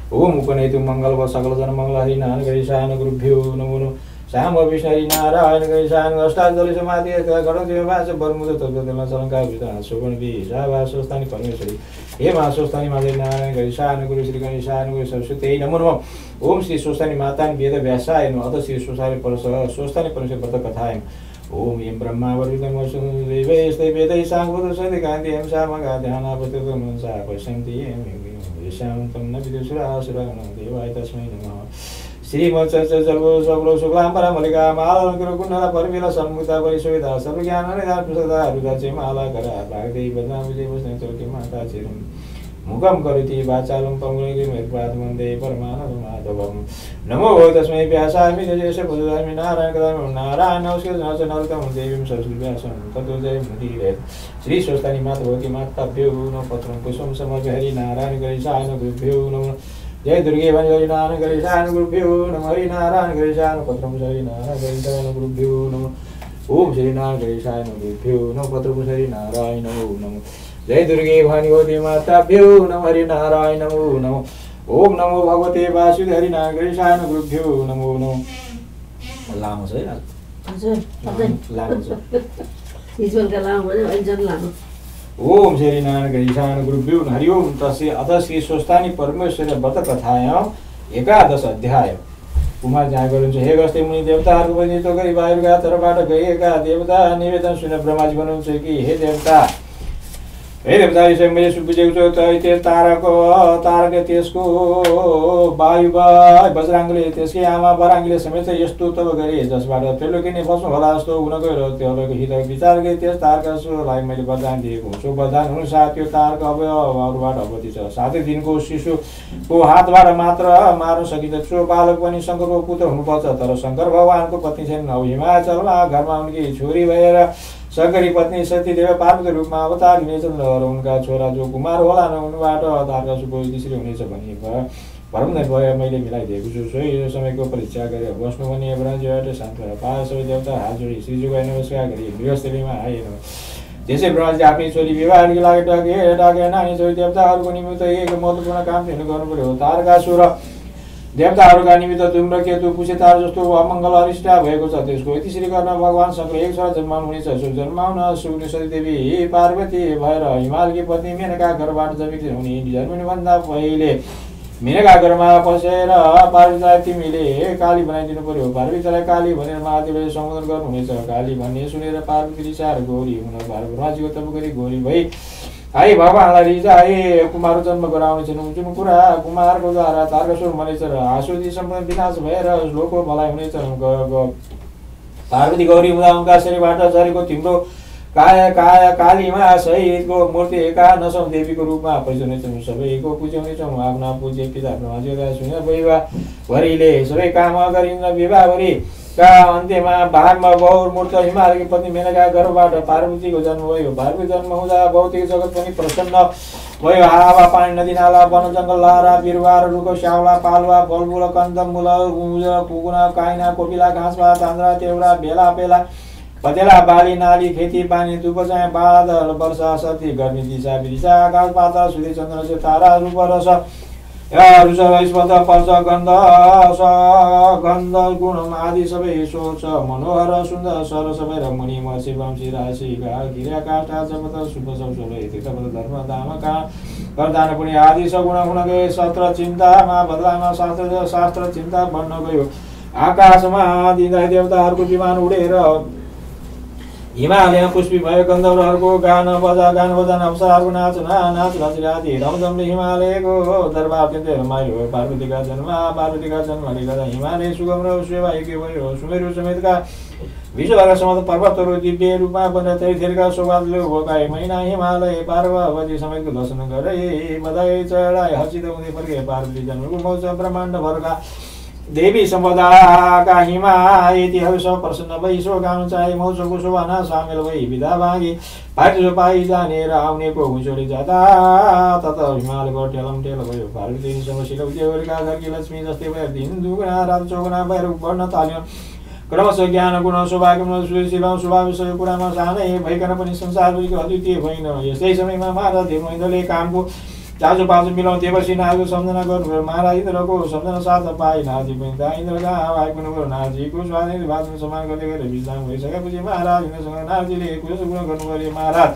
ओम उपनेतु मंगल व सकल जन मंगल हरि नारायण गणेशाय गुरुभ्यो नमो नमः श्याम विष्णु हरि नारायण गणेशाय अष्टादल समाधि गणदेव भाष बर्मुद तत्वमा चलंका विधान सुगुण विषा स्वस्थानी परमेश्वरी हे मा स्वस्थानी माता नारायण गणेशाय गुरु श्री गणेशाय गुरु सरस्वती नमो नमः ओम श्री स्वस्थानी माता वेद व्यासाय नमः अथ श्री स्वस्थानी स्वस्थानी परमेश्वर व्रत कथाय ओम यम ब्रह्मा वरुणं वसुदेवैस्ते वेदै सांगवतो सदि कान्ति एम सामगा ध्यानापतितो मनसा पश्यन्ति एम शान्तं न विदुषुरासुराणं देवाय तस्मै नमः श्रीमत् सर्वो सबलो शुक्लाम्बरा मलिका माला कुण्डला परमिला सन्मुक्ता परिशोभिता सर्वज्ञान निधान प्रसदा रुदाचे माला करा भागदेवी बदनाम विजय वसने चलके माता चिरम मुखम करोति वाचालं पंगुलिं मेत्पादमन्दे परमानंद माधवम नमो तस्मै व्यासाय जयेश बुद्धाय नारायण कदामि नारायण नमस्कृत्य नरं नरोत्तमं देवीं सरस्वतीं व्यासं ततो जय मुदीरयेत् श्री स्वस्थानी माता भगवती माताभ्यो नमः पत्रं पुष्पं समर्पयामि हरि नारायण गणेशाय गुरुभ्यो नमः जय दुर्गे भज हरि नारायण गणेशाय गुरुभ्यो नमः हरि नारायण गणेशाय पत्रं हरि नारायण गणेशाय गुरुभ्यो नमः ओम श्री नारायण गणेशाय गुरुभ्यो नमः पत्रं हरि नारायण नमः जय दुर्गे भगवती माताभ्यो नमः हरि नारायण नमः ओम नमो भगवते वासुदेव हरि नारायण गणेशाय गुरुभ्यो नमो नमः लामो छ है हजुर लामो छ हिजोका लामो भने अहिले लामो ओम श्री नारायण गणेशाय गुरुभ्यो हरि ओम तस्य अथ श्री स्वस्थानी परमेश्वर व्रत कथायाम एकादश अध्याय कुमार जहाँ गर्नुहुन्छ हे गस्ते मुनि देवताहरूको प्रतिनिधित्व गरी वायुका तर्फबाट गएका देवता निवेदन सुनेर ब्रह्माजी भन्नुहुन्छ कि हे देवता विषय मैले बुझेको छु तारक त्यसको वायु बजराङ्गले त्यसकै आमा बराङ्गीले समेत यस्तो तब गरे जसबाट त्रिलोकीले बस्नु होला जस्तो हुन गयो र त्यो हित विचार गरी त्यस तारकासुरलाई मैले वरदान दिएको सो वरदान अनुसार त्यो तारक अवयवहरूबाट अवधि छ 7 दिनको शिशुको हातबाट मात्र मार्न सकिन्छ सो बालक पनि शङ्करको पुत्र हुनुपर्छ तर शङ्कर भगवानको पत्नी छैन अब हिमाचलमा घरमा उनकी छोरी भएर शङ्करी पत्नी सतीदेव पार्वती रूपमा अवतार लिनेछन् र उनका छोरा जो कुमार होला न उनबाट तारकासुरको त्यसरी हुनेछ भन्ने भए मैले मिलाइदिएको छु सोही समयको परीक्षा गरेर बस्नु भने ब्रह्मजीबाट शान्त पाए सबै देवता हात जोडी श्रीजुलाई नमस्कार गरी गृहस्थलीमा आएन त्यसै ब्रह्मजी आफ्नै छोरी विवाहको लागि डाके नानी छोरी देवताहरूको निमित्त एक महत्त्वपूर्ण काम गर्नु पर्यो तारकासुर देवताहरूका निमित्त धूम्र केतु पुछेतार जस्तो अमङ्गल अरिष्ट भएको छ त्यसको त्यसरी गर्न भगवान शङ्कर एक छोरा जन्माउनु हुनेछ सो जन्माउन सुग्ने सतीदेवी पार्वती भएर हिमालकी पत्नी मेनका घरबाट जन्मिनुभन्दा पहिले मेनका घरमा पसेर पार्वतीलाई तिमीले काली बनाइदिनु पर्यो पार्वतीलाई काली भनेर महादेवले सम्बोधन गर्नुहुनेछ काली भन्ने सुनेर पार्वती रिसाएर गौरी हुन ब्रह्माजीको तप गरी गौरी भई आई भगवानलाई रिसाए कुमार जन्म गराउनेछन् जुन कुरा कुमारको द्वारा तारकासुर मरेछ र आसुदी सम्पूर्ण विनाश भएर लोकको भलाइ हुनेछ पार्वती गौरी हुँदा उनका शरीरबाट झरेको तिम्रो कालीमा सहितको मूर्ति एका नसौँ देवीको रूपमा परिचय सबैको पुज्यहुनेछौँ आफ्ना पूज्य पिता ब्रह्माजीलाई सुनेर विवाहभरिले सबै काम गरिन्छ विवाहभरि का अन्त्यमा भागमा बहुमूर्त हिमालकी पत्नी मेनका घरबाट पार्वतीको जन्म भयो पार्वती जन्म हुँदा भौतिक जगत पनि प्रसन्न भयो हावा पानी नदी नाला वन जङ्गल लहरा बिरुवा रुखो स्याउला पालुवा फलफुल कन्दमूल पुगुना काइना कोपिला घाँसपात आन्द्रा तेउरा भेला पेला पतेला बाली नाली खेती पानी दुपचाया बादल वर्षा सती गर्मी दिशा विदिशा आकाश पाताल सूर्य चन्द्र से तारा रूप रस स्पन्द पर्च गन्ध गुण आदि सबै सोच मनोहर सुन्दर सर सबै र मुनि मसी वंशी राशि गिरा काष्ठा जपत शुभ सब तीर्थपद धर्म धाम करदान पुण्य आदि सगुण गुण गए सत्र चिन्तामा बदलामा शास्त्र चिन्ता बन्न गयो आकाशमा दिँदा देवताहरूको विमान उडेर हिमालय पुष्पी भयो गन्धर्वहरूको गान बजान अवसरहरूको नाच नाचिराती रमझमले हिमालयको दरबार अत्यन्तै रमाइलो भयो पार्वतीका जन्मले गर्दा हिमालय सुगम र स्वाभाविक भयो सुमेरु समेतका विश्वभरका समस्त पर्वतहरू दिव्य रूपमा बनेर थेरका सौगातले भोकाए महिना हिमालय पार्वती समेतको दर्शन गरे बधाई चढाए हर्षित हुँदै फर्के पार्वती जन्मको मौज ब्रह्माण्ड भरका देवी सम्पदाका हिमा यतिहरू सब प्रसन्न भई सो गाउन चाहे मौसमको शोभाना सामेल भई विधा भागी पाइसो पाइ जानेर आउनेको हुँचोले जाँदा तत हिमालको टेलम टेल भयो पार्वतीसँग सिलौतीहरूका घरकी लक्ष्मी जस्तै भएर दिन दुगुना रात चौगुना भएर बढ्न थाल्यो क्रमशः ज्ञान गुण सौभाग्य सुशील स्वभाव कुरामा सानै भइकन पनि संसारभरिको अद्वितीय होइन यस्तै समयमा महाराज देवमहेन्द्रले कामको चाजो पाजो मिलाउँ देवर्षि नारदको सम्झना गर्नुभयो महाराज इन्द्रको सम्झना साथ पाए नारजी पनि दा इन्द्र कहाँ आइपुग्नुभयो नारजीको स्वाधीन भाषण सम्मान गर्दै गरेर विश्राम भइसकेपछि महाराज इन्द्रसँग नारजीले कुशल गुण गर्नु पर्यो महाराज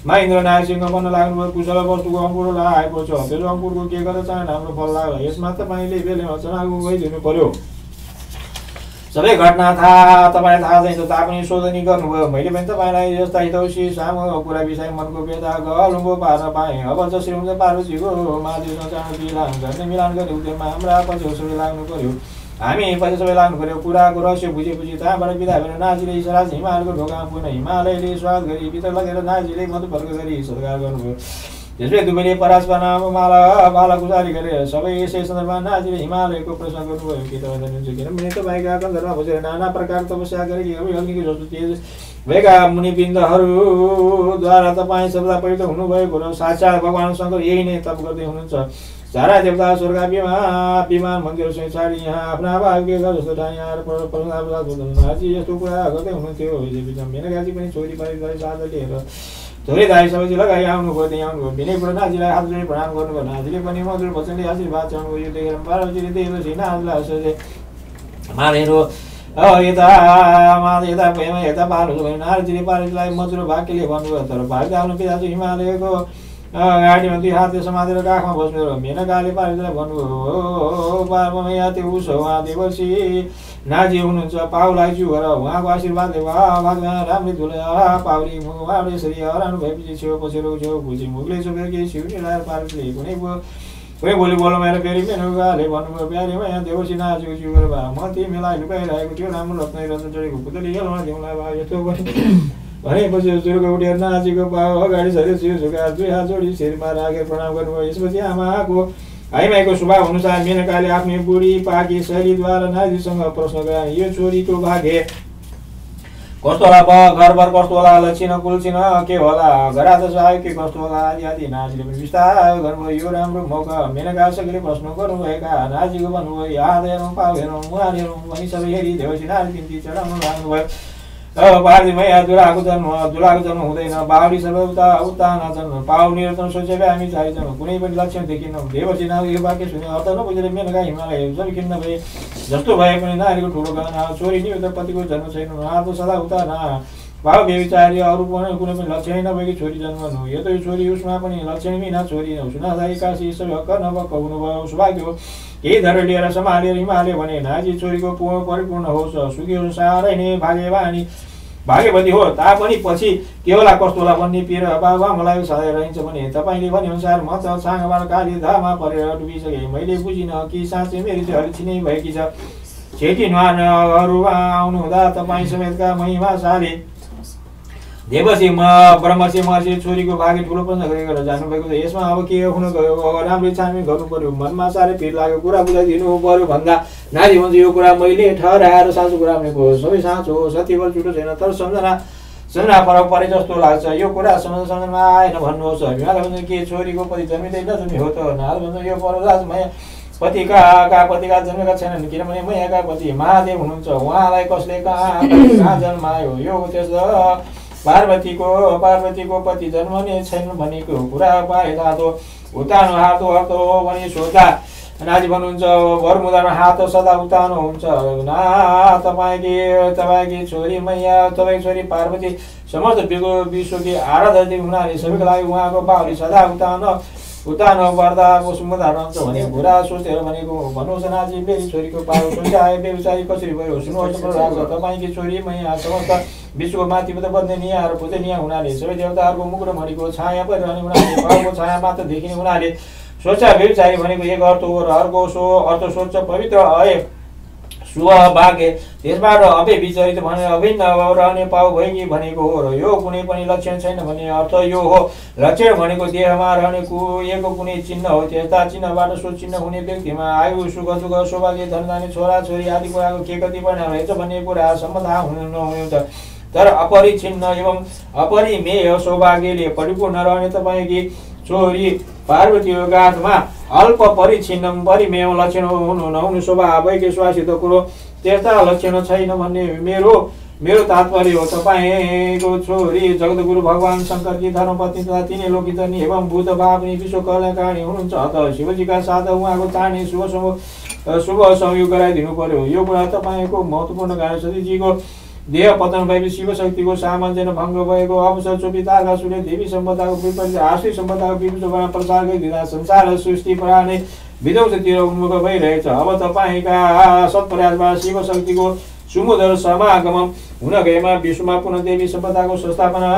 मा इन्द्र नारसिंह बन्न लाग्नुभयो कुशल वस्तुको अङ्कुर आएको छ त्यो अङ्कुरको के गर्दा चाहे राम्रो फल लाग्ला यसमा तपाईँले बेलैमा चनाको गइदिनु पर्यो सबै घटना थाहा तपाईँलाई थाहा छैन तापनि शोधनी गर्नुभयो मैले पनि तपाईँलाई यस्ता हितौसी सामु कुरा विषय मनको व्यथा गलुङ्गो पार्न पाएँ अब जसरी हुन्छ पार्वतीको महादेवसँग चाँडो मिलान गर्ने उद्यममा हाम्रा पछि सबै लाग्नु पर्यो हामी पछि सबै लाग्नु पर्यो कुराको रहस्य बुझेपछि त्यहाँबाट बिदा भएर नाजीले इसराज हिमालको ढोकामा पुग्न हिमालयले स्वाद गरी भित्र लगेर नाजीले मधुपर्क गरी सत्कार गर्नुभयो त्यसपछि दुवैले पराशरमा माला बाला गुजारी गरे सबै यसै सन्दर्भमा नाजीले हिमालयको प्रश्न गर्नुभयो के तपाईँ हुन्छ किनभने तपाईँका कन्दरमा बसेर नाना प्रकार तपस्या गरी अग्निको जस्तो तेज भएका मुनिवृन्दहरूद्वारा तपाईँ सबैलाई पवित्र हुनुभएको र साक्षात् भगवान् शङ्कर यही नै तप गर्दै हुनुहुन्छ सारा देवता स्वर्ग विमान मन्दिर छाडी यहाँ आफ्ना भाग्य जस्तो ठाउँ यहाँ यस्तो कुरा गर्दै हुनुहुन्थ्यो मेनकाजी पनि छोरी पारी साथ लिएर थोरै दाई सबैले लगाइ आउनुभयो त्यहीँ आउनुभयो विनयबाट नाजीलाई हात जोडी प्रणाम गर्नुभयो नाजीले पनि मधुर वचनले आशीर्वाद चाहनुभयो यो देखेर पार्वतीले देखेपछि नाजीलाई मारेर यता पार्नु भने नारजीले पार्वतीलाई मधुर वाक्यले भन्नुभयो तर पार्वती आफ्नो पिताजी हिमालयको गाडीमा दुई हातले समातेर काखमा बस्नु मेनकाले पार्वतीलाई भन्नुभयो पार्वमैया त्यो उसो उहाँ देवर्षि नाजी हुनुहुन्छ पाउलाई छु र उहाँको आशीर्वादले भगवान् राम्रै धुल पाउरी उहाँले यसरी हराउनु भएपछि छेउ पछेरो छेउ भुजी मुखले छोपेर केही सिउनी लगाएर पार्वतीले कुनै भोलि बोलाएर फेरि मेनकाले भन्नुभयो प्यारीमा यहाँ देवर्षि नाजीको छु गरेर म तिमीलाई लुकाइरहेको थियो राम्रो रत्न रत्न चढेको पुतली हेलमा दिउँला यस्तो भनेपछि सुरुको उठेर नाजीको पाउ अगाडि सरी सिउ झुकाएर दुई हात जोडी शिरमा राखेर प्रणाम गर्नुभयो यसपछि आमाको आइमाईको स्वभाव अनुसार मेनकाले आफ्नो बुढी पाकी शैलीद्वारा नाजीसँग प्रश्न गराए यो छोरीको भाग्य कस्तो होला घरबार कस्तो होला लक्षण कुलक्षण के होला घरा त आयो के कस्तो होला आदि आदि नाजीले पनि विस्तार गर्नुभयो यो राम्रो मौका मेनकाले प्रश्न गर्नुभएका नाजीको भन्नुभयो याद हेरौँ पाउ हेरौँ मुहार हेरौँ भनी सबै हेरी देवसी नारी तिम्ती चढाउनु लाग्नुभयो पार्वतीमै दुलाको जन्म हुँदैन बाहुली सबै उता नाचन पाउ निरन्तन सोचे हामी चाहिन्छौँ कुनै पनि लक्षण देखिनौँ देवसी नारी यो वाक्य सुने अर्थ नबुझेर मेनका हिमालय जब खिन्न भए जस्तो भए पनि नारीको ठुलो गहना छोरी नि पतिको जन्म छैन हात सदा उता न भाव बेविचारी अरू पनि कुनै पनि लक्षण नभएकी छोरी जन्मनु यो त छोरी उसमा पनि लक्षण बिना छोरी सुनादायी काशी सबै हक्क नभक्क हुनुभयो सौभाग्य हो केही धर लिएर सम्हालेर हिमालय भने नाजी छोरीको परिपूर्ण होस् सुखी होस् साह्रै नै भाग्यवती हो तापनि पछि के होला कस्तो होला भन्ने पिर बाबा मलाई सधैँ रहन्छ भने तपाईँले भने अनुसार म त छाँगबाट काली धामा परेर डुबिसकेँ मैले बुझिनँ कि साँच्चै मेरो चाहिँ हरिछि नै भएकी छ छेटी नुहारहरू आउनुहुँदा तपाईँ समेतका महिमाशाली देवसी ब्रह्मर्षि महर्षि छोरीको भाग्य ठुलो प्रश्न गरेर जानुभएको छ यसमा अब के हुन गयो राम्रै छानबिन गर्नु पर्यो मनमा साह्रै पिर लाग्यो कुरा बुझाइदिनु पर्यो भन्दा नारी भन्छ यो कुरा मैले ठहराएर साँचो कुरा भनेको सबै साँचो हो सत्यबल छुटो छैन तर सम्झना फरक परे जस्तो लाग्छ यो कुरा सम्झनामा आएन भन्नुहोस् हिमालय भन्छ के छोरीको पति जन्मिँदै नजन्मी हो त नाल भन्छ यो परराजमा पतिका जन्मेका छैनन् किनभने मैयाका पति महादेव हुनुहुन्छ उहाँलाई कसले कहाँ जन्मायो यो त्यस पार्वतीको पति जन्मने छैन भनेको कुरा पाए तातो उतानो हात अर्थ हो भने सोच्दा नाजी भन्नुहुन्छ वरमुदामा हात सदा उतानो हुन्छ न तपाईँकी छोरी मैया तपाईँको छोरी पार्वती समस्त विश्वकी आराधना हुनाले सबैको लागि उहाँको बाहुली सदा उतानो पर्दाको सुमुदा रहन्छ भने कुरा सोचेर भनेको भन्नुहोस् नाजी मेरी छोरीको पाउ सोचाए बेविचारी कसरी भयो सुन्नुहोस् तपाईँकी छोरी मैया समस्त विश्वको माथिबाट बन्ने निया र पूजनीय हुनाले सबै देवताहरूको मुख र मणिको छाया परिरहने हुनाले पाउको छाया मात्र देखिने हुनाले सोचा बेविचारी भनेको एक अर्थ हो र अर्को अर्थ सोच पवित्र अय शुभ भाग्य त्यसबाट अभे विचरित भने अभिन्न रहने पाउ भएकी भनेको हो र यो कुनै पनि लक्षण छैन भन्ने अर्थ यो हो लक्षण भनेको देहमा रहने कुएको कुनै चिन्ह हो त्यस्ता चिन्हबाट सो चिन्ह हुने व्यक्तिमा आयु सुख दुःख सौभाग्य धनधानी छोरा छोरी आदि कुराको के कति परिणाम रहेछ भन्ने कुरा सम्म थाहा नहुने त तर अपरिचिन्न एवं अपरिमेय सौभाग्यले परिपूर्ण रहने तपाईँकी छोरी पार्वतीको गाथमा अल्प परिचिन्न परिमेय लक्षण हुनु नहुनु स्वभावैकै स्वासित कुरो त्यस्ता लक्षण छैन भन्ने मेरो मेरो तात्पर्य हो तपाईँको छोरी जगद्गुरु भगवान शङ्करकी धर्मपत्नी तथा तिनै लोकितनी एवं बुद्ध बापनी विश्व कल्याणकारी हुनुहुन्छ। अत शिवजीका साथ उहाँको चाँडै शुभ संयोग गराइदिनु पर्यो। यो कुरा तपाईँको महत्त्वपूर्ण कार्य सतीजीको देह पतन भएपछि शिवशक्तिको सामञ्जस्य भङ्ग भएको अवसर चोपी तारकासुरले देवी सम्पदाको विपरीत आश्रित सम्पदाको विभुजमा प्रसार गरिदिँदा संसार सृष्टि प्राणी विध्वंसतिर उन्मुख भइरहेछ। अब तपाईँका सत्प्रयासबाट शिवशक्तिको सुमधुर समागम हुन गएमा विश्वमा पुनः देवी सम्पदाको संस्थापना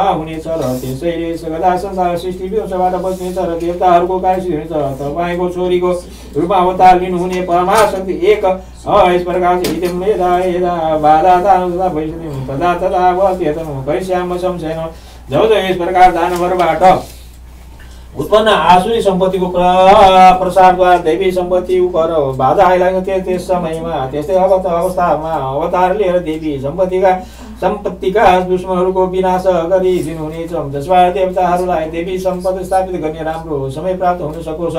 हुनेछ र त्यसैले सदा संसार सृष्टि विध्वंसबाट बच्नेछ र देवताहरूको कार्यसिद्धि हुनेछ। तपाईँको छोरीको रूपमा अवतार लिनुहुने परमाशक्ति एक यस प्रकार हितम यदा यदा बाधा दानुदा भइसक्यो तदा तदा वत्यतम भइस्याम संशयन। जब यस प्रकार दानवबाट उत्पन्न आसुरी सम्पत्तिको प्रसारद्वारा देवी सम्पत्ति उप बाधा आइलाग्यो त्यस समयमा त्यस्तै अवस्थामा अवतार लिएर देवी सम्पत्तिका दुश्मनहरूको विनाश गरिदिनुहुनेछ, जसबाट देवताहरूलाई देवी सम्पत्ति स्थापित गर्ने राम्रो समय प्राप्त हुन सकोस्।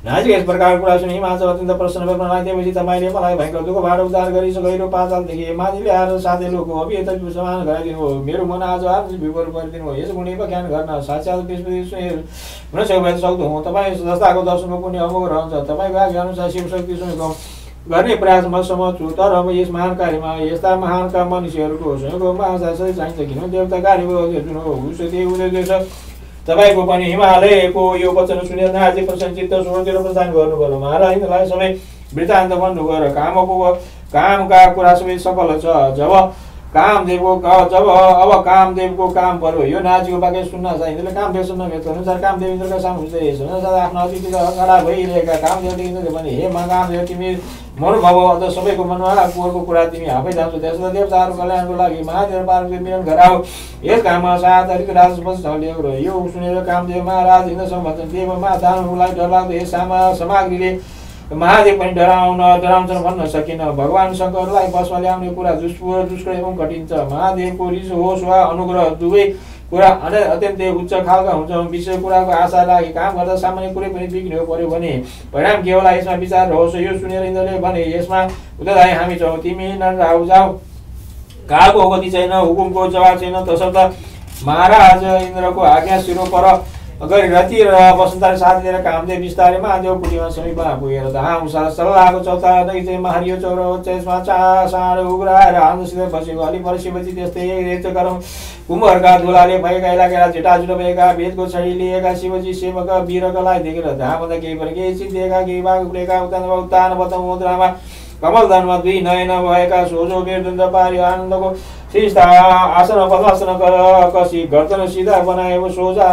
नाजिक यस प्रकार कुरा सुनि हिमाचल अत्यन्त प्रसन्न भएर मलाई देवजी तपाईँले मलाई भयङ्कर दुःखबाट उद्धार गरी गहिरो पातालदेखि माथिले आएर साथै लोकको अभियत समान गराइदिनु हो। मेरो मन आज विभोर गरिदिनु हो। यस गुणीको ज्ञान गर्न साक्षात् हुन सक्दो हुँ। तपाईँ जस्ताको दर्शनको पुण्य अमोघ रहन्छ। तपाईँको आज्ञा अनुसार शिवशक्ति सुनेको गर्ने प्रयास म समझ छु, तर अब यस महान कार्यमा यस्ता महानका मनुष्यहरूको सहयोगको महासाय सधैँ चाहिन्छ। किन देवता कार्यको जुन हो उसले उद्देश्य छ। तपाईँको पनि हिमालयको यो वचन सुनेर नाजी प्रसन्नचित्त स्वर्गतिर प्रस्थान गर्नुभयो। महाराजलाई सबै वृत्तान्त भन्नुभयो र कामका कुरा सबै सफल छ। जब कामदेवको काम पर्यो। यो नाजीको वाक्य सुन्न चाहिन्छ। कामदेव सुन्न अनुसार कामदेव इन्द्रका सामु आफ्नो अतिथि खडा भइरहेका कामदेवले भने हे कामदेव तिमी मनुभव अझ सबैको मनमा कुरको कुरा तिमी आफै जान्छौ। त्यसमा देवताहरू कल्याणको लागि महादेव पार्वती मिलन गराऊ। यस काममा सात राजपथ र यो सुनेर कामदेव महाराज इन्द्रसँग भन्छन् देवमा दानवलाई डरलाग्दो यस सामग्रीले महादेव पनि डराउँछन् भन्न सकिन। भगवान शङ्करलाई बसमा ल्याउने कुरा दुष्कर एवं कठिन छ। महादेवको रिस होस् वा अनुग्रह दुवै कुरा अत्यन्तै उच्च खालका हुन्छ। विषय कुराको आशा लागि काम गर्दा सामान्य कुरै पनि बिग्रिनु पर्यो भने परिणाम के होला यसमा विचार रहोस्। यो सुनेर इन्द्रले भने यसमा उत्तरदायी हामी छौँ, तिमी नराउ जाऊ। कालको गति छैन, हुकुमको जवाब छैन। तसर्थ महाराज इन्द्रको आज्ञा सिरो पर गरी रति र वसन्तले साथ लिएर कामदेव बिस्तारै महादेव कुटीमा समीपमा पुगेर सल्लाहको चौतारी चाहिँ महारियो चौरमा चाँडो उग्राएर आनन्दसित बसेको। अलि पर शिवजी त्यस्तै गरौँ कुम्भहरूका धुलाले भएका इलाका झुटाझुटो भएका भेदको छडी लिएका शिवजी सेवक वीरकलाई देखेर जहाँभन्दा केही पर केही सिद्धिएका केही बाघ उठेका उत्तान बतम मुद्रामा कमलदानमा दुई नयन भएका सोझो मेरुदण्ड पारी आनन्दको शिस्ता आसन पद्मासन कसी गर्दन सिधा बनाएको सोझा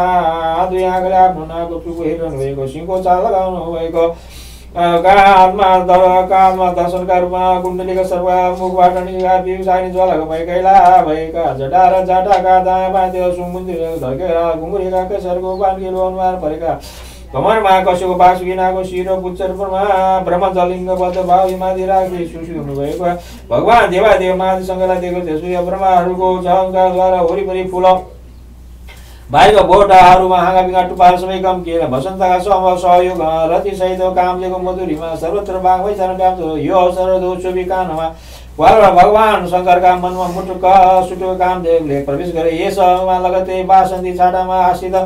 दुई आँखाले आफ्नो नाकको चुको हेरिरहनु भएको, सिंहको चाल लगाउनु भएको, काँधमा दर्शनका रूपमा कुण्डलीका सर्व मुखबाट निगार्ने ज्वालाको भएका भएका जटा र जाटाका दायाँ बाँधेर सुमुन्द्र धर्केर घुङ्गुरेका केसरको बान्केलो अनुहार परेका, कमरमा कसैको बासुकिनाको शिर पुच्छरमा ब्रह्मजलिङ्गबद्ध भाव हिमादि राखी सुशी हुनुभएको भगवान देवादेव महादेवसँगलाई दिएको थियो। सूर्य ब्रह्माहरूको झङ्कारद्वारा वरिपरि फुल बाहिरका बोटाहरूमा हाँगा बिगा टुप्पाहरू सबै कम्किएर वसन्तका सहयोग रतिसहित कामलेको मधुरीमा सर्वत्र बाघ भइसक्न व्याप्त हो। यो अवसर दोचोबी कानमा भगवान शङ्करका मनमा मुटुक सुटुक कामदेवले प्रवेश गरे। यसमा लगतै बासन्ती छाटामा आश्रित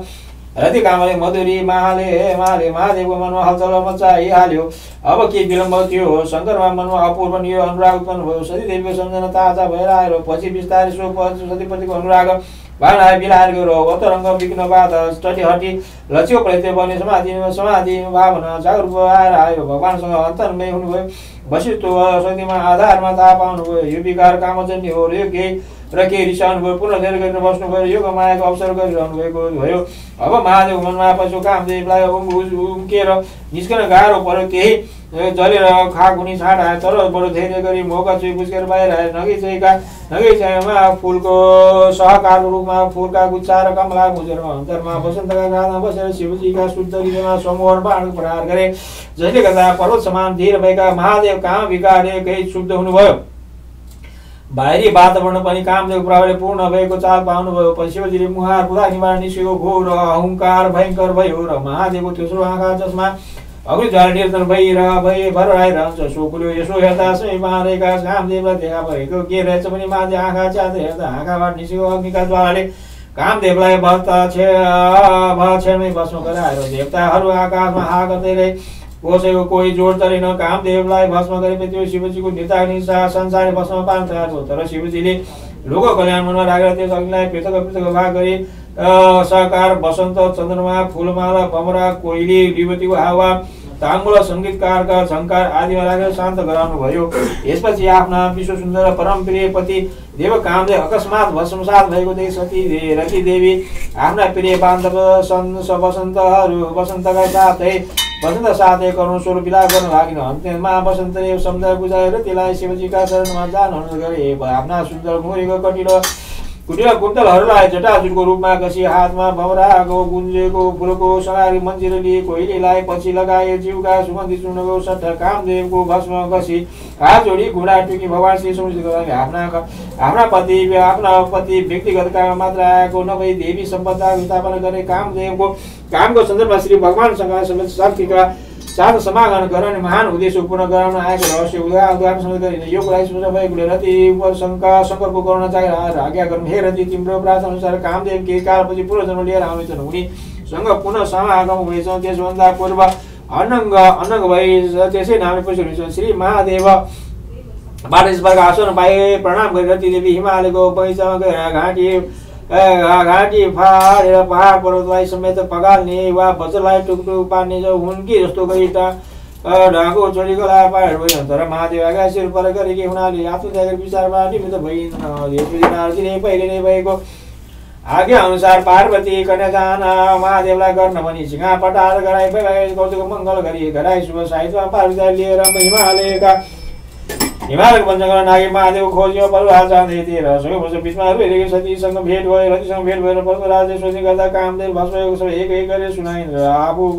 रति कामले मधुरी माले महादेवको मनमा हलचल मचाइहाल्यो। अब के विलम्ब थियो। शङ्करमा मनमा अपूर्व नियो अनुराग उत्पन्न भयो। सतीदेवीको सम्झना ताजा भएर आयो। पछि बिस्तारै सतीप्रतिको अनुराग भावना बिलाएर गयो। अतरङ्ग विघ्नवाद टटी हटी लक्ष्य प्रत्य बने समाधि भावना जागरूक आएर आयो। भगवानसँग अन्तर्मय हुनुभयो। वशिष्ठ सतीमा आधारमा थाहा पाउनुभयो। यो विकार कामजन्य हो र यो केही र केही रिसाउनुभयो। पुनः धेरै गरेर बस्नुभयो। योग मायाको अवसर गरिरहनु भएको भयो। अब महादेव मनमा पछो कामदेवलाई उम्केर निस्कन गाह्रो पर्यो। केही जलेर खाक हुने छाड आयो, तर बडो धेरै गरी मौका चुई बुझेर बाहिर आयो। नगैचाहिमा फुलको सहकारको रूपमा फुलका गुच्छा र कमला बुझेर अन्तरमा वसन्तका गाडमा बसेर शिवजीका शुद्ध हृदयमा समूह बाण प्रहार गरे। जसले गर्दा पर्वत समान धीर भएका महादेव काम विकारले केही शुद्ध हुनुभयो। बाहिरी वातावरण पनि कामदेव प्रभावले पूर्ण भएको चाल पाउनुभयो। पछि शिवजीले मुहार पुरानीबाट निस्केको घोर अहङ्कार भयङ्कर भयो र महादेवको तेस्रो आँखा जसमा अग्नि ज्वाला निर्धन भएर आइरहन्छ सोकुल्यो यसो हेर्दा सबै मारेका कामदेवलाई देखा परेको के रहेछ भने माथि आँखा च्याते हेर्दा आँखाबाट निस्केको अग्निका ज्वालाले कामदेवलाई भक्षणमै भस्म गराएर देवताहरू आकाशमा हा गर्दै रहे कसैको कोही जोड चलेन कामदेवलाई भस्म गरेपछि त्यो शिवजीको निता संसारले भस्म पार्न तयार भयो तर शिवजीले लोक कल्याण मनमा राखेर त्यस अग्निलाई पृथक पृथक भाग गरी सहकार वसन्त चन्द्रमा फुलमाला भमरा कोइली युवतीको हावा ताम्बुल सङ्गीतकारका झङ्कार आदिमा राखेर शान्त गराउनु भयो। यसपछि आफ्ना विश्व सुन्दर परम प्रिय पति देव कामले अकस्मात भस्मसात भएको देख सती रति देवी आफ्ना प्रिय बान्धव वसन्त साथै करुण स्वरूप विलाप गर्न लागिन। अन्त्यमा वसन्तले सम्झाइ बुझाएर त्यसलाई शिवजीका शरणमा जान गरे। आफ्ना सुन्दर मुरीको कुटीर कुन्तलहरूलाई जटाजुटको रूपमा कसी हातमा भमराको गुन्जेको फुलको सवारी मन्दिर लिए कोइलीलाई पछि लगाए जीवका सुगन्धी चूर्णको सट्ट कामदेवको भस्म कसी हात जोडी घुँडा टुकी भगवान श्री सुमृत आफ्ना पति व्यक्तिगत काम मात्र आएको नभई देवी सम्पदाको स्थापना गर्ने कामदेवको कामको सन्दर्भमा श्री भगवानसँग शक्तिका साथ समागम गराउने महान उद्देश्य पूर्ण गराउन आएको रहस्य उदाहरण गरिने यो कुरा स्पष्ट भएकोले रति शङ्करको करुणा चाहेर आज्ञा गर्नु हे रति तिम्रो प्रार्थना अनुसार कामदेव केही कालपछि पूर्व जन्म लिएर आउनेछन् उनीसँग पुनः समागम हुनेछ। त्यसभन्दा पूर्व अनङ्ग भई त्यसै नामले पछि हुनेछ। श्री महादेवबाट यस प्रकार आसन पाए प्रणाम गरी रति देवी हिमालयको बगैँचामा गएर घाँटी फाडेर पहाड पर्वतलाई समेत पगाल्ने वा वज्रलाई टुकटुक पार्ने हुन् कि जस्तो गरी ढाको छोरीको लापाहरू भयो। तर महादेव आकाशिर पर गरेकी हुनाले आफ्नो जागर विचारमा निमित्त भइन्। पहिले नै भएको आज्ञा अनुसार पार्वती कन्यादान महादेवलाई गर्न भनी सिंहा पटार गराई गौतको मङ्गल गरी गराई शुभ साहित्यमा पार्वतीलाई लिएर हिमालयको पञ्चगण नागे महादेव खोज्यो पर्वराज जाँदै थिए र सबै वर्ष बिचमा हेरेको सतीसँग भेट भयो। रतिसँग भेट भएर पर्वराजले सोच्ने गर्दा कामदेव भस्मको सबै एक एक गरेर सुनाइन् र आफू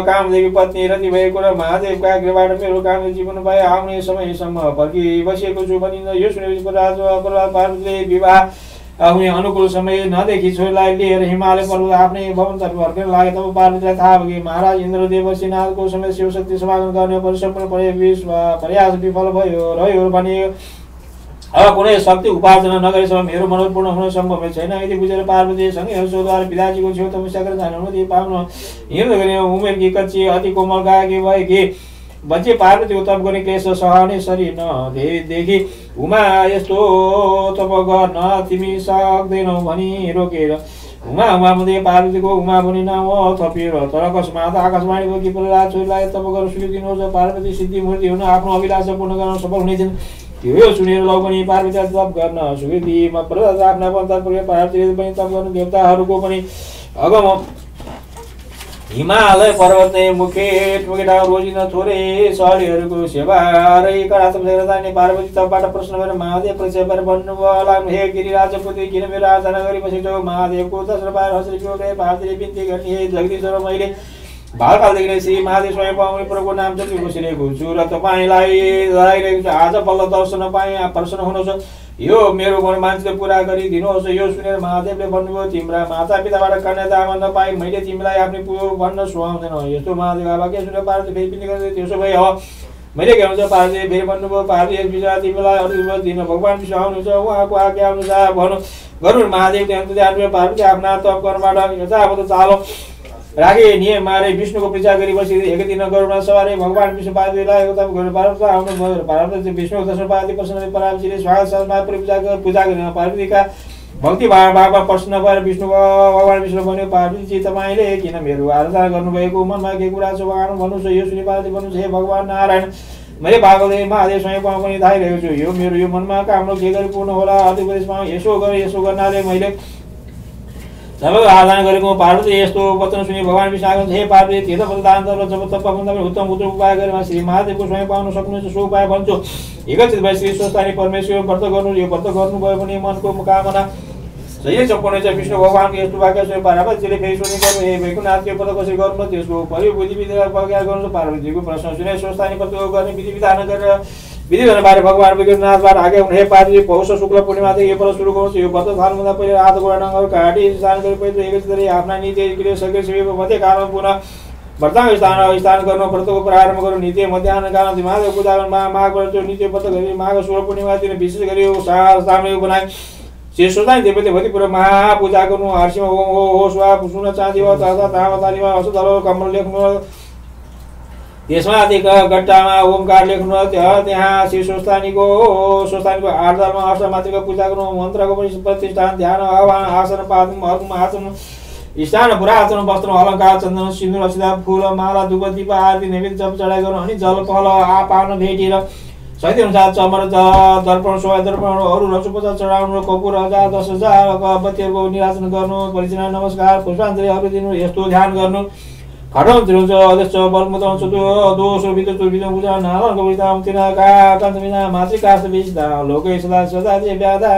कामदेवी पत्नी रति भएको र महादेवको आज्ञाबाट मेरो कामले जीवन पाए आउने समयसम्म फर्की बसिएको छु भनिन्छ। यो सुनेपछि पर्वत पार्वतीले विवाह हुने अनुकूल समय नदेखि छोरीलाई लिएर हिमालय पर्वत आफ्नै भवनतर्फ फर्केर लागे। तब पार्वतीलाई थाहा भयो कि महाराज इन्द्रदेव सिंहनाथको समय शिवशक्ति समागम गर्ने परिसम्पूर्ण प्रयास विफल रह्यो भने अब कुनै शक्ति उपार्जन नगरेसम्म मेरो मनोरथ पूर्ण हुन सम्भव छैन। यदि बुझेर पार्वतीसँगै हर्षद्वारा पिताजीको छेउ तपस्या गरेर जान अनुमति पाउन हिँड्दै गरे। उमेरकी कच्ची अति कोमल गाएकी भएकी बच्चे पार्वतीको तप गर्ने केश सहने शरीर नदेखि उमा यस्तो तप गर्न तिमी सक्दैनौ भनी रोकेर उमा मध्ये पार्वतीको उमा भनी नाम थपियो। तर अकस्मात आकाशवाणीको कि प्रहलाद छोरीलाई तप गर्न सुयोग दिनुहोस् पार्वती सिद्धि मूर्ति हुन आफ्नो अभिलाषा पूर्ण गर्न सफल हुनेछन्। त्यो सुनेर लौ पनि पार्वतीलाई तप गर्न सुकृतिमा प्रहलाद आफ्ना पन्तपुर पार्वतीले पनि तप गर्न देवताहरूको पनि अगम हिमालय पर्वत मुखेट रोजिन थोरै सलीहरूको सेवा रै कडा तपसेर जाने पार्वती तपबाट प्रश्न गरेर महादेव प्रक्षेपबाट भन्नुभयो लाग्नु हे गिरिराज पुत्री किन मेरो आराधना गरी बसेको महादेवको दर्शन पाएर हँसेको पार्वतीले बिन्ती गर्ने हे जगदीश्वर मैले बालकालदेखि नै श्री महादेव स्वयं पाउने प्रभुको नाम जति बसिरहेको छु र तपाईँलाई लगाइरहेको छु। आज बल्ल दर्शन पाएँ प्रसन्न हुनुहोस् यो मेरो मान्छेले पुरा गरिदिनुहोस्। यो सुनेर महादेवले भन्नुभयो तिम्रा माता पिताबाट कन्यादान नपाए मैले तिमीलाई आफ्नो पुरो भन्न सुहाउँदैन। यस्तो महादेव वाक्य सुनेर पार्वती फेरि पनि गर्दै त्यसो भए अब मैले के हुन्छ पार्वतीले फेरि भन्नुभयो पार्वती यस विचार तिमीलाई अरू दिन भगवान विश्व आउनुहुन्छ उहाँको आज्ञा अनुसार गर्नु। महादेवले अन्त जानु पार्वती आफ्ना तप कर्मबाट यथावत चालो राखे नियम मारे विष्णुको पूजा गरी बसी एक दिन गरुडमा सवारी भगवान विष्णु पार्वतीलाई तप गरेर पार्वती आउनुभयो। पार्वती विष्णुको दर्शन पार्वती प्रसन्न पार्वतीले स्वागत साथमा पूजा गरेर पार्वतीका भक्ति भावमा प्रसन्न भएर भगवान विष्णु भन्यो पार्वतीजी तपाईँले किन मेरो आराधना गर्नुभएको मनमा के कुरा छ भन्नुहोस्। यो सुनि पार्वती भन्नुहोस् हे भगवान नारायण मैले भागवत महादेव स्वयं पनि धाइरहेको छु। यो मेरो यो मनमा कामना के गरी पूर्ण होला अति उपदेशमा यसो गर्नाले मैले सबैको आराधना गरेको। पार्वती यस्तो वचन सुनि भगवान विष्णु हे पार्वती तीर्थ दान जब तपभन्दा पनि उत्तम उपाय गरेर श्री महादेवको स्वयं पाउन सक्नुहुन्छ सो उपाय भन्छु। एकत्रित भए श्री स्वस्थानी परमेश्वर व्रत गर्नु। यो व्रत गर्नुभयो भने मनको कामना सही सम्पूर्ण छ। विष्णु भगवानको यस्तो वाक्य स्वयं पार्वतीले फेरि सुनि गर्नु हे वैकुण्ठनाथको व्रत कसरी गर्नु त्यसको परिविधि विधान गर्नु। पार्वतीको प्रश्न सुने स्वस्थानी व्रत गर्ने विधि विधान गरेर विधिवत बारे भगवान वैकुण्ठनाथबाट आगे हुने पार्वती पौष शुक्ल पूर्णिमादेखि यो व्रत सुरु गर्नुहोस्। यो व्रत थाल्नुभन्दा पहिले हात गोडा नङ घाँटी स्नान गरी पवित्र एकत्रित गरी आफ्ना नीति क्रिया सके मध्य कालमा पुनः व्रतांग स्थान गर्नु व्रतको प्रारम्भ गर्नु नित्य मध्याह्न काल महादेव पूजा माघ व्रत नित्य व्रत गरी माघ 16 पूर्णिमा दिन विशेष गरी सामूहिक बनाए श्री सोतानी देवते भतिपुर महापूजा गर्नु हर्षिम ओम हो स्वा सुन चाँदी वा तथा तामताली वा असदलो कमल लेख्नु त्यसमा अधिक गट्टामा ओमकार लेख्नु त्यहाँ श्री स्वस्थानीको आधारमा अष्टमातृको पूजा गर्नु मन्त्रको प्रतिष्ठान ध्यान आह्वान आसन पादम अर्घ आचरण स्थान पुरातन वस्त्र अलङ्कार चन्दन सिन्दुर अक्षता फूल माला धूप दीप आरती नैवेद्य जप चढाइ गर्नु अनि जल पहल आपान भेटेर सहित अनुसार चमर दर्पण सोया दर्पण अरू रसोपचार चढाउनु कपुर 10,000 बत्तीहरूको निराजन गर्नु परिचना नमस्कार पुष्पाञ्जलिहरू दिनु यस्तो ध्यान गर्नु खडम त्रिहुन्छ अध्यक्ष बलमुद्रण दोस्रो भित्र चुर्भित्र पूजा नारायणको विधाम तिनाका कान्तमिना मातृकास्त विष्टा लोकै सदा सदा व्याधा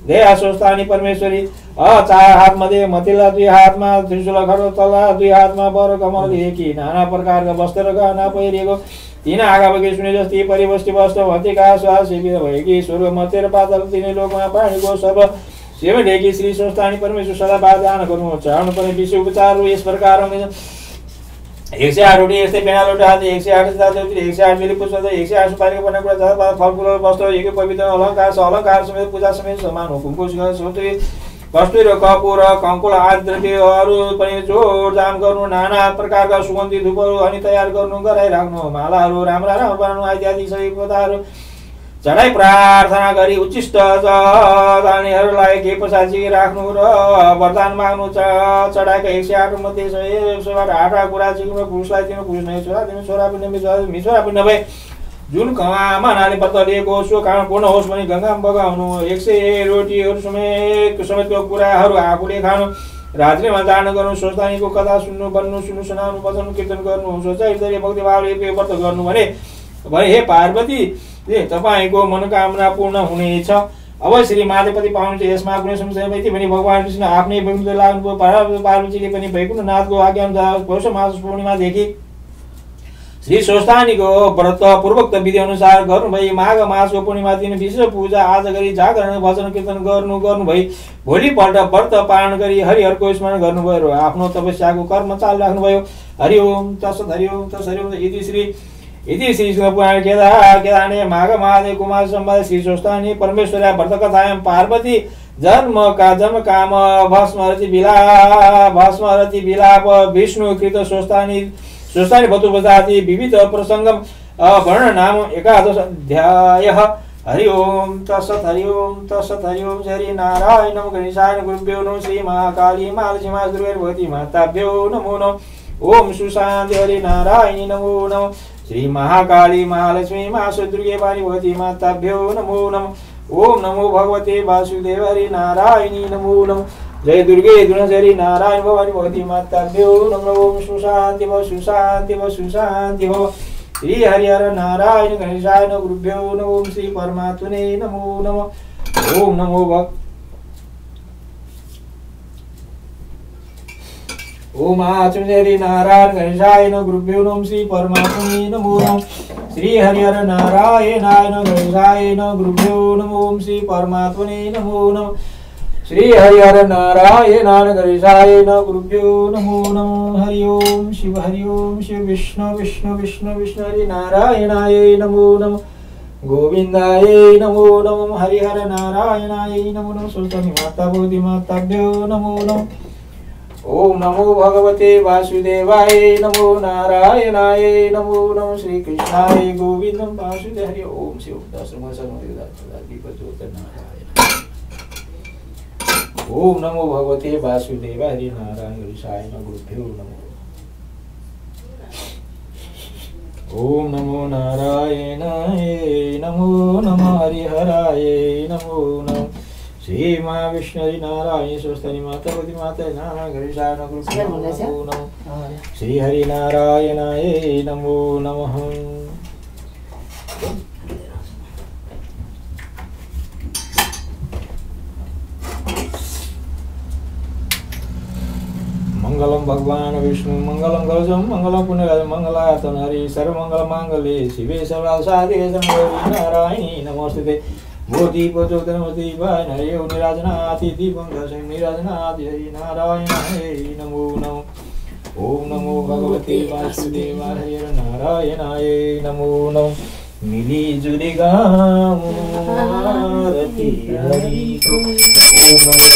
देहा स्वस्थानी परमेश्वरी चार हात मध्ये मथिला 2 हातमा त्रिशूल खड्ग तला 2 हातमा वर कमल एकी नाना प्रकारका वस्त्र गहना पहिरिएको 3 आगाबगे सुने जस्तै परिवस्ती वस्त्र भतिका श्वास सेवित भएकी स्वर्ग मध्य र पाताल 3 लोकमा पानीको सर्व सेवन ढेकी श्री स्वस्थानी परमेश्वर सदा बाध्यान गर्नु चढाउनु पर्ने विषय उपचार यस प्रकार 108 रोटी यस्तै पेनालोटी हात 108 जाति 108 मिली पुष्प 108 सुपारीको बनेको कुरा जात फलफुल वस्त्र एकै पवित्र अलङ्कार समेत पूजा समेत समान हुकुमको सोत्री कस्तुरी कपुर कङ्कुल आदि द्रव्यहरू पनि जोडजाम गर्नु नाना प्रकारका सुगन्धी धूपहरू अनि तयार गर्नु गराइराख्नु मालाहरू राम्रा बनाउनु इत्यादि सबै पदार्थहरू चढाइ प्रार्थना गरी उच्चिष्ट जानेहरूलाई के पछाडि राख्नु र वरदान माग्नु चढाएका 108 मध्ये 108 कुरा सिक्नु पुरुषलाई दिनु पुरुष नै छोरा दिनु छोरा पनि मिछोरा पनि नभए जुन कामनाले व्रत लिएको सो काम पूर्ण होस् भने गङ्गामा बगाउनु 100 रोटीहरू समेतको कुराहरू आफूले खानु रात्रिमा दान गर्नु स्वस्थानीको कथा सुन्नु बन्नु सुन्नु सुनाउनु वचन कीर्तन गर्नु सोचाइ भक्ति भावले व्रत गर्नु भने हे पार्वती तपाईको मनोकामना पूर्ण हुनेछ। अब श्री महादेवपति पाउनुहुन्छ यसमा कुनै समस्या भएथ्यो भने भगवान कृष्ण आफ्नै वैकुण्ठ लाग्नुभयो पार्वतीले पनि वैकुण्ठनाथको आज्ञा अनुसार पौष मास पूर्णिमादेखि श्री स्वस्थानीको व्रत पूर्वोक्त विधि अनुसार गर्नुभई माघ मासको पूर्णिमा दिन विशेष पूजा आज गरी जागरण भजन कीर्तन गर्नुभई भोलिपल्ट व्रत पालन गरी हरिहरको स्मरण गर्नुभयो र आफ्नो तपस्याको कर्म चालु राख्नुभयो। हरि ओम तत्सत् हरि ओम तत्सत् हरि ओम। इति श्री पुराण केदारने माघ महादेव कुमार संवाद श्री स्वस्थानी परमेश्वरा व्रत कथायां पार्वती जन्म काम भस्मरति विलाप विष्णु कृत स्वस्थानी बतुपजाति विविध प्रसंगम वर्ण नाम 11 अध्याय। हरि ओम तत्सत् हरि ओम तत्सत् हरि ओम। श्री नारायण गणेशाय गुरुभ्यो नमः। श्री महाकाली महालक्ष्मी दुर्गा भगवती माताभ्यो नमो नमः। ओम सुशांति हरि नारायणी नमो नमः। श्री महाकाली महालक्ष्मी दुर्गे वाणी भगवती माताभ्यो नमो नमः। ओम नमो भगवते वासुदेव हरि नारायणी नमो नमः। जय दुर्गे दुर्गेश्वरी नारायण भवानी भगवती माताभ्यो नमो। ओम सुशांति भव सुशांति भव सुशांति भव। श्री हरिहर नारायण गणेशाय गुरुभ्यो नमः। ओम श्री परमात्मने नमो नमः। ओम नमो भग ओम आचुर्य नारायण गणेशाय गुरुभ्यो नमः। श्री परमात्मने नमो नमः। श्री हरिहर नारायणाय गणेशाय गुरुभ्यो नमः। ओम श्री परमात्मने नमो नमः। श्री हरिहर नारायणाय गणेशाय गुरुभ्यो नमो नमः। हरि ओम शिव विष्णु विष्णु विष्णु विष्णु हरि नारायणाय नमो नमः। गोविंदाय नमो नमः। हरिहर नारायणाय नमो नमः। सुल्तानी माता भगवती माताभ्यो नमो नमः। ओम नमो भगवते वासुदेवाय नमो नारायणाय नमो नमः। श्री कृष्णाय गोविंदम वासुदेव हरि ओम शिव ओम नमो भगवते वासुदेव हरि नारायण ऋषाय गुरुभ्यो नमः। ओम नमो नारायणाय नमो नमः। हरिहराय नमो नमः। श्री महाविष्णु नारायण स्वस्थानी माता भगवती माता नारायण गणेशाय नमो नमः। श्री हरि नारायणाय नमो नमः। मंगलम भगवान विष्णु मंगलम गौजम मंगलम पुण्य मंगलायतन हरि सर्वमंगल मांगल्ये शिवे सर्वासाधिके शंभवे नारायणी नमोस्तुते। मोदी प्रचोदनमति नयो निराजनाति दीपं दशं निराजनाति हरि नारायणाय नमो नमः। ओम नमो भगवते वासुदेवाय नारायणाय नमो नमः मिली जुली गाऊं आरती हरि को। ओम नमो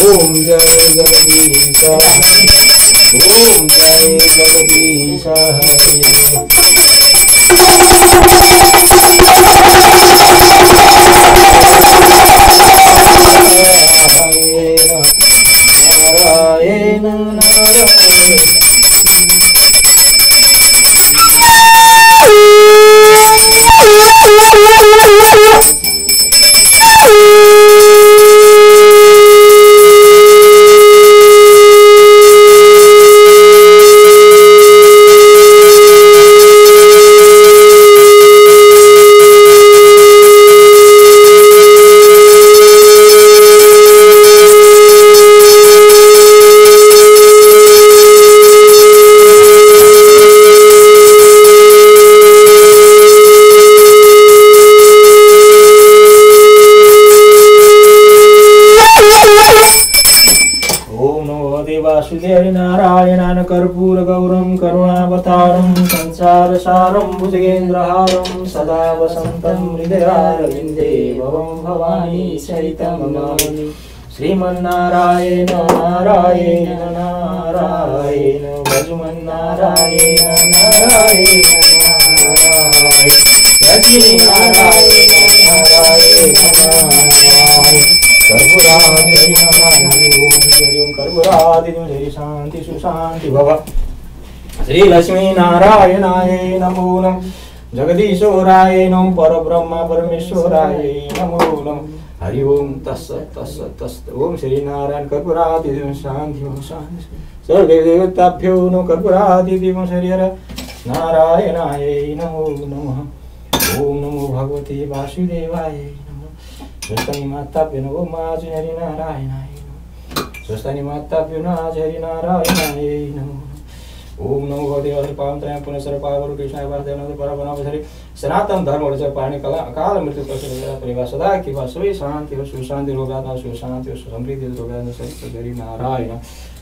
ओम जय जगदीश ओम जय जगदीश नारायण नारायण नारायणान कर्पूर गौरम करुणावतारम संसार सारम भुजगेन्द्रहारम सदा वसंतं हृदयारविन्दे भवं भवानी सहितं नमामि। श्रीमन्नारायण नारायण नारायण भजमन्नारायण नारायण नारायण लक्ष्मीनारायण नारायण नारायण कर्पूरादिं हरि शांति सुशांति भव। श्री लक्ष्मी नारायणाय नमो नमः जगदीश्वराय नमः परब्रह्म परमेश्वराय नमो नमः। हरि ओम तत्सत् तत्सत् तत्सत्। ओम श्री नारायण कर्पूरादिं शांति शांति सर्वे देवताभ्यो नमो कर्पूरादिं शरीर नारायणाय नमो नमः। ओम नमो भगवते वासुदेवाय स्वस्ति माताभ्यो नमो माजि हरि नारायणाय स्वस्ति माताभ्यो नाज हरि नारायणाय नमो। ओम नमो भगवते वासुदेवाय त्रयं पुनः सर्वपावरो कृष्णाय वासुदेवाय नमो परमनामसरि सनातन धर्म और पाणी कला अकाल मृत्यु प्रसन्न परिवार सदा की वासुदेव शांति और सुशांति रोगाता सुशांति और समृद्धि रोगाता सहित हरि नारायण।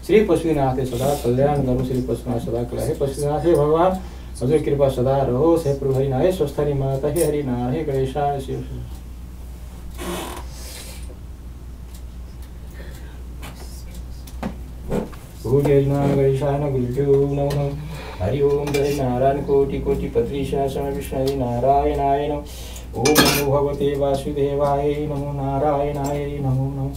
श्री पशुनाथ सदा कल्याण करो श्री पशुनाथ सदा कल्याण। हे पशुनाथ हे भगवान हजुर कृपा सदा रहो। हे प्रभु हरि नारायण स्वस्थ माता हे हरि नारायण गणेशाय शिव। गुरुभ्यो नमः। हरि ओम जय नारायण कोटि कोटि पत्रीशासन विष्णु नारायणाय नमः। ओम नमो भगवते वासुदेवाय नमो नारायणाय नमो नमः।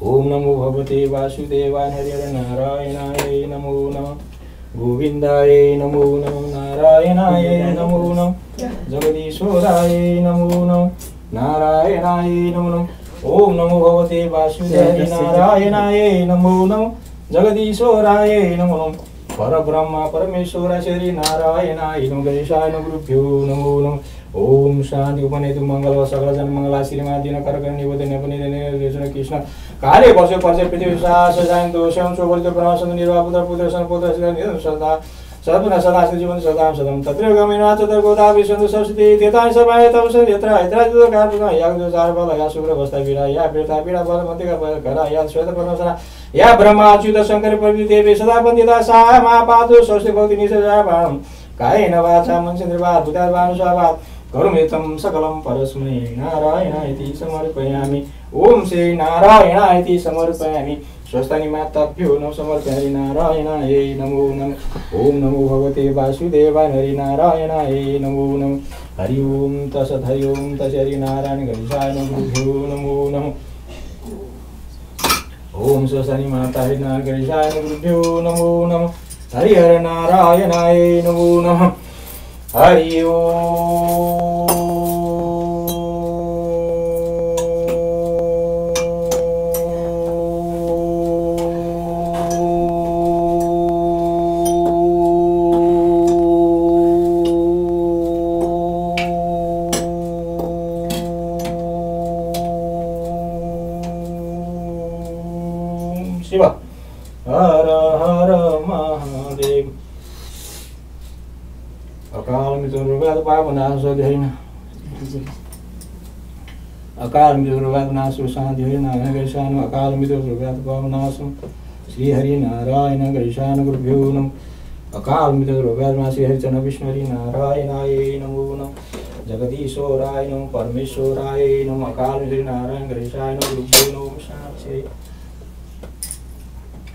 ओम नमो भगवते वासुदेवाय हरि नारायणाय नमो नमः। गोविंदाय नमो नमः नारायणाय नमो नमः जगदीश्वराय नमो नमः नारायणाय नमो नमः। ओम नमो भगवते वासुदेवाय नारायणाय नमो नमः जगदीश्वराय नमो नमः परब्रह्म परमेश्वराय श्री नारायणाय नमः। गणेशाय नमः। गुरुभ्यो नमो नमः। ओम शान्ति उपनेतु मङ्गल सकल जन मङ्गला श्रीमा दिन करक निबोध nepani रेजन कृष्ण कार्य वर्ष पर्छ पृथ्वी सास जान दोषम सोबलित ब्रह्मसन्द निर्वाह पुत्र सन पुत्र सदा सदपुना सदा जीवन सदा सदम तत्र गमिना चतर गोदा विष्णु सरस्वती तेतानि सभाय तवस यत्र हैदराज कार्पक याग जो चार बल या शुभ्र अवस्था विरा या पीडा पीडा बल मतिका करा या श्वेत परमेश्वर या ब्रह्मा अच्युत शंकर प्रभृति देवी सदा वन्दिता सा मा पादु स्वस्ति भक्ति निषेधा भाम कायेन वाचा मनसेन्द्रिया बुद्धार्वानु स्वाभाव करुमेतं सकलं परस्मै नारायणाय समर्पयामि ओम श्री नारायणाय समर्पयामि स्वस्तानि माताभ्यो नमः समर्पयामि नारायणाय नमो नमः ओम नमो भगवते वासुदेवाय हरि नारायणाय नमो नमः हरि ओम तत्सत् हरि ओम तत् हरि नारायण गणेशाय नमो नमः ओम स्वस्तानि माता हरि नारायण गणेशाय नमो नमः हरि हर नारायणाय नमो नमः हरि ओम शिव हर हर महादेव अकाल मृत्यु रोगात् पापनाशो ध्येन अकाल मृत्यु रोगात् नाशो शान्तिर्न गणेशान अकाल मृत्यु रोगात् पापनाशो श्री हरि नारायण गणेशान गुरुभ्यो नमः अकाल मृत्यु रोगात् नाशो हरिचरण विष्णु हरि नारायणाय नमो नमः जगदीश्वराय नमः परमेश्वराय नमः अकाल मृत्यु नारायण गणेशाय नमः गुरुभ्यो नमः शान्ति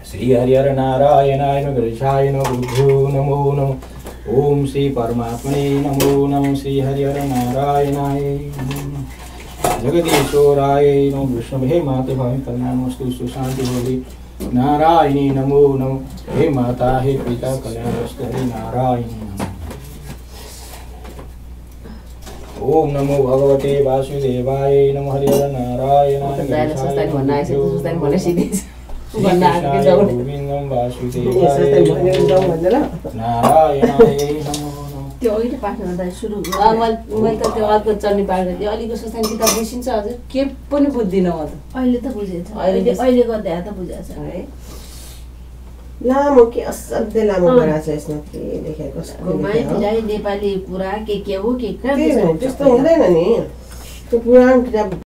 श्री हरिहर नारायणाय गणेशाय गुरुभ्यो नमो नमः ओम श्री परमात्मने नमो नमः श्री हरिहर नारायणाय जगदीश्वराय नमः विष्णु हे माते भावी कल्याणमस्तु सुशांति भवति नारायणी नमो नमः हे माता हे पिता कल्याणमस्तु हरि नारायणी नमः ओम नमो भगवते वासुदेवाय नमः हरिहर नारायणाय गोविन्दं वासुदेवाय नारायणाय त्यो अहिले पाठ गर्दा सुरु मैले त त्यो अर्को चल्ने पाठ गरेँ अहिलेको सोच्दा किताब बुझिन्छ हजुर के पनि बुझ्दिनँ म त अहिले त बुझेछ अहिले गर्दा त बुझेछ है लामो के असाध्यै लामो कुरा छ यसमा के लेखेको माइतीलाई नेपाली कुरा के हो के त्यस्तो हुँदैन नि त्यो पुरानो किताब